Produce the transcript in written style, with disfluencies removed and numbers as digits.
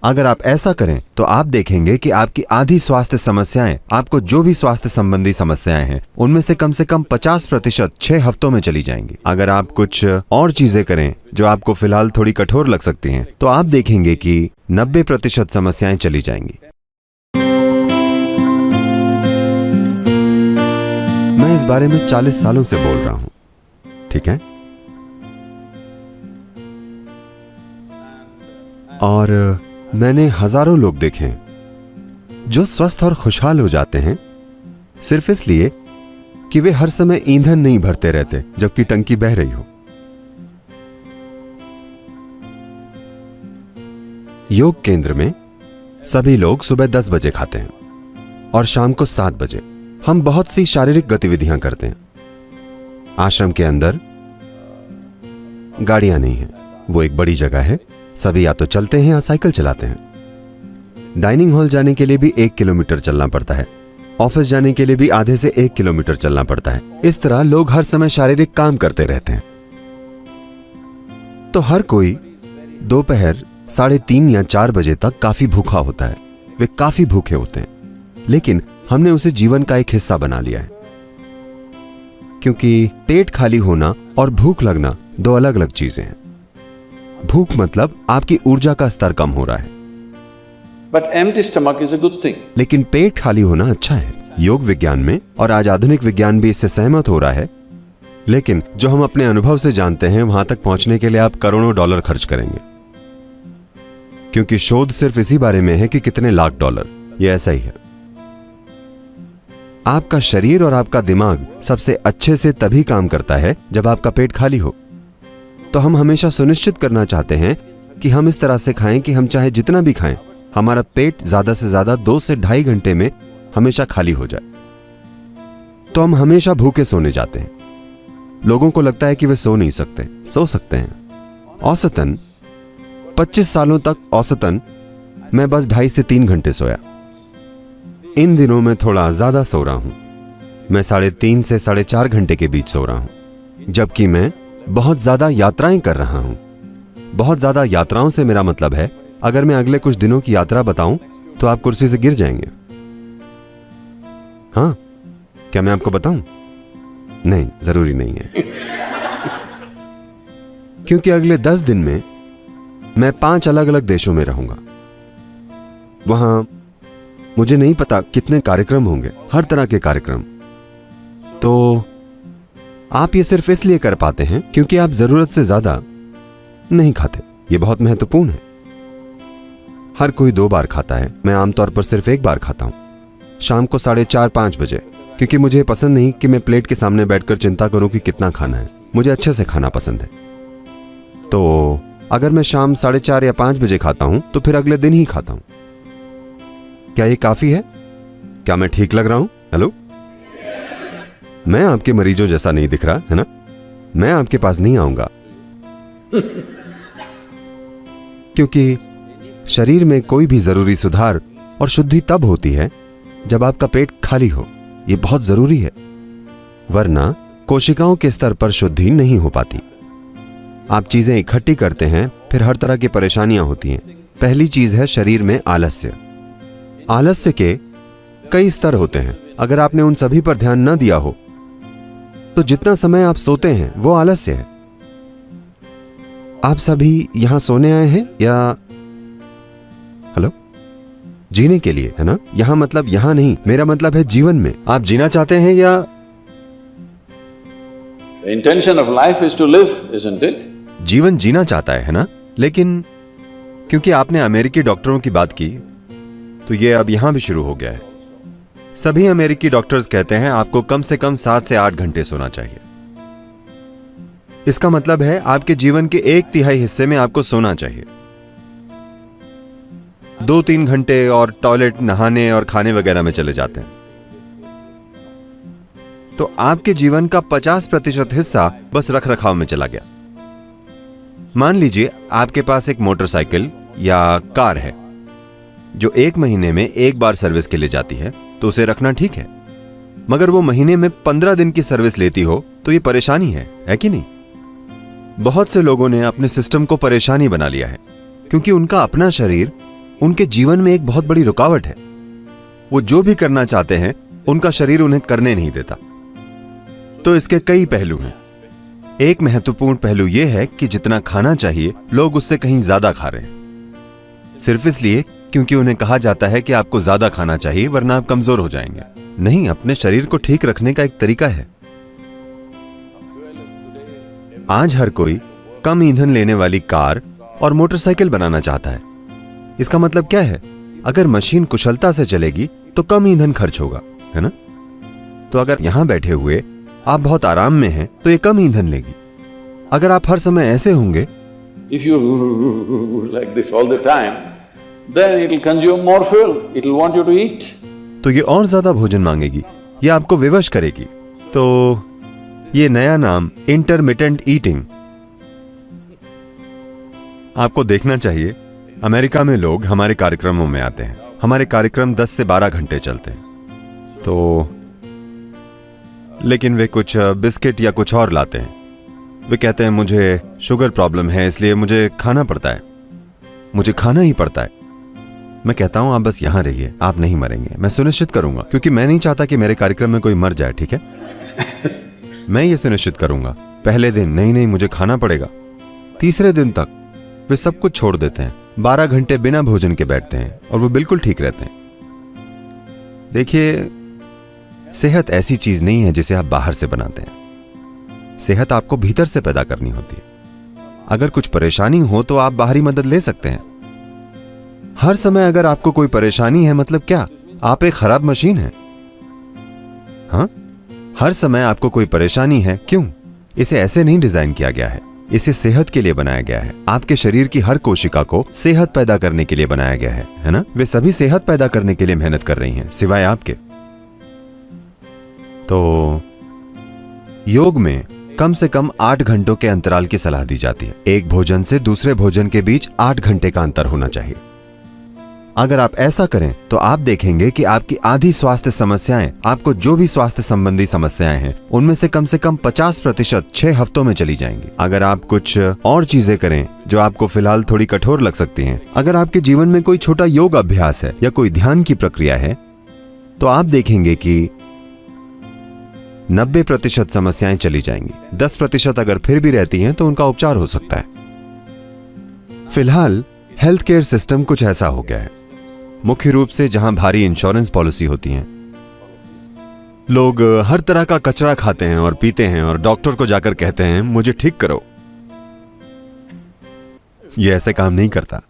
अगर आप ऐसा करें तो आप देखेंगे कि आपकी आधी स्वास्थ्य समस्याएं, आपको जो भी स्वास्थ्य संबंधी समस्याएं हैं, उनमें से कम 50% 6 हफ्तों में चली जाएंगी। अगर आप कुछ और चीजें करें जो आपको फिलहाल थोड़ी कठोर लग सकती हैं, तो आप देखेंगे कि 90% समस्याएं चली जाएंगी। मैं इस बारे में 40 सालों से बोल रहा हूं, ठीक है? और मैंने हजारों लोग देखे हैं जो स्वस्थ और खुशहाल हो जाते हैं सिर्फ इसलिए कि वे हर समय ईंधन नहीं भरते रहते जबकि टंकी बह रही हो। योग केंद्र में सभी लोग सुबह 10 बजे खाते हैं और शाम को 7 बजे। हम बहुत सी शारीरिक गतिविधियां करते हैं। आश्रम के अंदर गाड़ियां नहीं हैं, वो एक बड़ी जगह है। सभी या तो चलते हैं या साइकिल चलाते हैं। डाइनिंग हॉल जाने के लिए भी 1 किलोमीटर चलना पड़ता है। ऑफिस जाने के लिए भी आधे से 1 किलोमीटर चलना पड़ता है। इस तरह लोग हर समय शारीरिक काम करते रहते हैं। तो हर कोई दोपहर 3:30 या 4 बजे तक काफी भूखा होता है। वे काफी भूखे होते हैं, लेकिन हमने उसे जीवन का एक हिस्सा बना लिया है। क्योंकि पेट खाली होना और भूख लगना 2 अलग अलग चीजें हैं। भूख मतलब आपकी ऊर्जा का स्तर कम हो रहा है। But empty stomach is a good thing. लेकिन पेट खाली होना अच्छा है। योग विज्ञान में और आज आधुनिक विज्ञान भी इससे सहमत हो रहा है। लेकिन जो हम अपने अनुभव से जानते हैं, वहां तक पहुंचने के लिए आप करोड़ों डॉलर खर्च करेंगे, क्योंकि शोध सिर्फ इसी बारे में है कि कितने लाख डॉलर। यह ऐसा ही है। आपका शरीर और आपका दिमाग सबसे अच्छे से तभी काम करता है जब आपका पेट खाली हो। तो हम हमेशा सुनिश्चित करना चाहते हैं कि हम इस तरह से खाएं कि हम चाहे जितना भी खाएं, हमारा पेट ज्यादा से ज्यादा 2 से 2.5 घंटे में हमेशा खाली हो जाए। तो हम हमेशा भूखे सोने जाते हैं। लोगों को लगता है कि वे सो नहीं सकते। सो सकते हैं। औसतन 25 सालों तक औसतन मैं बस 2.5 से 3 घंटे सोया। इन दिनों में थोड़ा ज्यादा सो रहा हूं। मैं 3.5 से 4.5 घंटे के बीच सो रहा हूं, जबकि मैं बहुत ज्यादा यात्राएं कर रहा हूं। बहुत ज्यादा यात्राओं से मेरा मतलब है, अगर मैं अगले कुछ दिनों की यात्रा बताऊं तो आप कुर्सी से गिर जाएंगे। हाँ, क्या मैं आपको बताऊं? नहीं, जरूरी नहीं है। क्योंकि अगले 10 दिन में मैं 5 अलग अलग देशों में रहूंगा। वहां मुझे नहीं पता कितने कार्यक्रम होंगे, हर तरह के कार्यक्रम। तो आप ये सिर्फ इसलिए कर पाते हैं क्योंकि आप जरूरत से ज्यादा नहीं खाते। ये बहुत महत्वपूर्ण है। हर कोई 2 बार खाता है। मैं आमतौर पर सिर्फ 1 बार खाता हूं, शाम को 4:30-5 बजे, क्योंकि मुझे पसंद नहीं कि मैं प्लेट के सामने बैठकर चिंता करूं कि कितना खाना है। मुझे अच्छे से खाना पसंद है। तो अगर मैं शाम 4:30 या 5 बजे खाता हूं तो फिर अगले दिन ही खाता हूं। क्या ये काफी है? क्या मैं ठीक लग रहा हूं? हेलो, मैं आपके मरीजों जैसा नहीं दिख रहा है ना? मैं आपके पास नहीं आऊंगा। क्योंकि शरीर में कोई भी जरूरी सुधार और शुद्धि तब होती है जब आपका पेट खाली हो। यह बहुत जरूरी है, वरना कोशिकाओं के स्तर पर शुद्धि नहीं हो पाती। आप चीजें इकट्ठी करते हैं, फिर हर तरह की परेशानियां होती हैं। पहली चीज है शरीर में आलस्य। आलस्य के कई स्तर होते हैं। अगर आपने उन सभी पर ध्यान न दिया हो तो जितना समय आप सोते हैं वो आलस्य है। आप सभी यहां सोने आए हैं या हेलो, जीने के लिए, है ना? यहां मतलब यहां नहीं, मेरा मतलब है जीवन में। आप जीना चाहते हैं या The intention of life is to live, isn't it? जीवन जीना चाहता है ना? लेकिन क्योंकि आपने अमेरिकी डॉक्टरों की बात की तो ये अब यहां भी शुरू हो गया है। सभी अमेरिकी डॉक्टर्स कहते हैं आपको कम से कम 7 से 8 घंटे सोना चाहिए। इसका मतलब है आपके जीवन के 1/3 हिस्से में आपको सोना चाहिए। 2-3 घंटे और टॉयलेट, नहाने और खाने वगैरह में चले जाते हैं। तो आपके जीवन का 50% हिस्सा बस रख रखाव में चला गया। मान लीजिए आपके पास एक मोटरसाइकिल या कार है जो 1 महीने में 1 बार सर्विस के लिए जाती है, तो उसे रखना ठीक है। मगर वो महीने में 15 दिन की सर्विस लेती हो तो ये परेशानी है कि नहीं? बहुत से लोगों ने अपने सिस्टम को परेशानी बना लिया है क्योंकि उनका अपना शरीर उनके जीवन में एक बहुत बड़ी रुकावट है। वो जो भी करना चाहते हैं उनका शरीर उन्हें करने नहीं देता। तो इसके कई पहलू हैं। एक महत्वपूर्ण पहलू यह है कि जितना खाना चाहिए लोग उससे कहीं ज्यादा खा रहे हैं, सिर्फ इसलिए क्योंकि उन्हें कहा जाता है कि आपको ज्यादा खाना चाहिए वरना आप कमजोर हो जाएंगे। नहीं, अपने शरीर को ठीक रखने का एक तरीका है। आज हर कोई कम ईंधन लेने वाली कार और मोटरसाइकिल बनाना चाहता है। इसका मतलब क्या है? अगर मशीन कुशलता से चलेगी तो कम ईंधन खर्च होगा, है ना? तो अगर यहां बैठे हुए आप बहुत आराम में हैं तो ये कम ईंधन लेगी। अगर आप हर समय ऐसे होंगे, If you like this all the time, then it will consume more fuel, it will want you to eat. तो ये और ज्यादा भोजन मांगेगी, ये आपको विवश करेगी। तो ये नया नाम इंटरमिटेंट ईटिंग। आपको देखना चाहिए, अमेरिका में लोग हमारे कार्यक्रमों में आते हैं। हमारे कार्यक्रम 10 से 12 घंटे चलते हैं। तो लेकिन वे कुछ बिस्किट या कुछ और लाते हैं। वे कहते हैं मुझे शुगर प्रॉब्लम है इसलिए मुझे खाना पड़ता है, मुझे खाना ही पड़ता है। मैं कहता हूं आप बस यहां रहिए, आप नहीं मरेंगे, मैं सुनिश्चित करूंगा, क्योंकि मैं नहीं चाहता कि मेरे कार्यक्रम में कोई मर जाए, ठीक है? मैं ये सुनिश्चित करूंगा। पहले दिन नहीं मुझे खाना पड़ेगा। तीसरे दिन तक वे सब कुछ छोड़ देते हैं, 12 घंटे बिना भोजन के बैठते हैं और वो बिल्कुल ठीक रहते हैं। देखिए, सेहत ऐसी चीज नहीं है जिसे आप बाहर से बनाते हैं। सेहत आपको भीतर से पैदा करनी होती है। अगर कुछ परेशानी हो तो आप बाहरी मदद ले सकते हैं। हर समय अगर आपको कोई परेशानी है मतलब क्या? आप एक खराब मशीन हैं। हाँ, हर समय आपको कोई परेशानी है, क्यों? इसे ऐसे नहीं डिजाइन किया गया है। इसे सेहत के लिए बनाया गया है। आपके शरीर की हर कोशिका को सेहत पैदा करने के लिए बनाया गया है ना? वे सभी सेहत पैदा करने के लिए मेहनत कर रही हैं, सिवाय आपके। तो योग में कम से कम 8 घंटों के अंतराल की सलाह दी जाती है। एक भोजन से दूसरे भोजन के बीच 8 घंटे का अंतर होना चाहिए। अगर आप ऐसा करें तो आप देखेंगे कि आपकी आधी स्वास्थ्य समस्याएं, आपको जो भी स्वास्थ्य संबंधी समस्याएं हैं, उनमें से कम 50% 6 हफ्तों में चली जाएंगी। अगर आप कुछ और चीजें करें जो आपको फिलहाल थोड़ी कठोर लग सकती हैं, अगर आपके जीवन में कोई छोटा योग अभ्यास है या कोई ध्यान की प्रक्रिया है, तो आप देखेंगे कि 90% समस्याएं चली जाएंगी। 10% अगर फिर भी रहती हैं तो उनका उपचार हो सकता है। फिलहाल हेल्थ केयर सिस्टम कुछ ऐसा हो गया है, मुख्य रूप से जहां भारी इंश्योरेंस पॉलिसी होती हैं। लोग हर तरह का कचरा खाते हैं और पीते हैं और डॉक्टर को जाकर कहते हैं मुझे ठीक करो। यह ऐसे काम नहीं करता।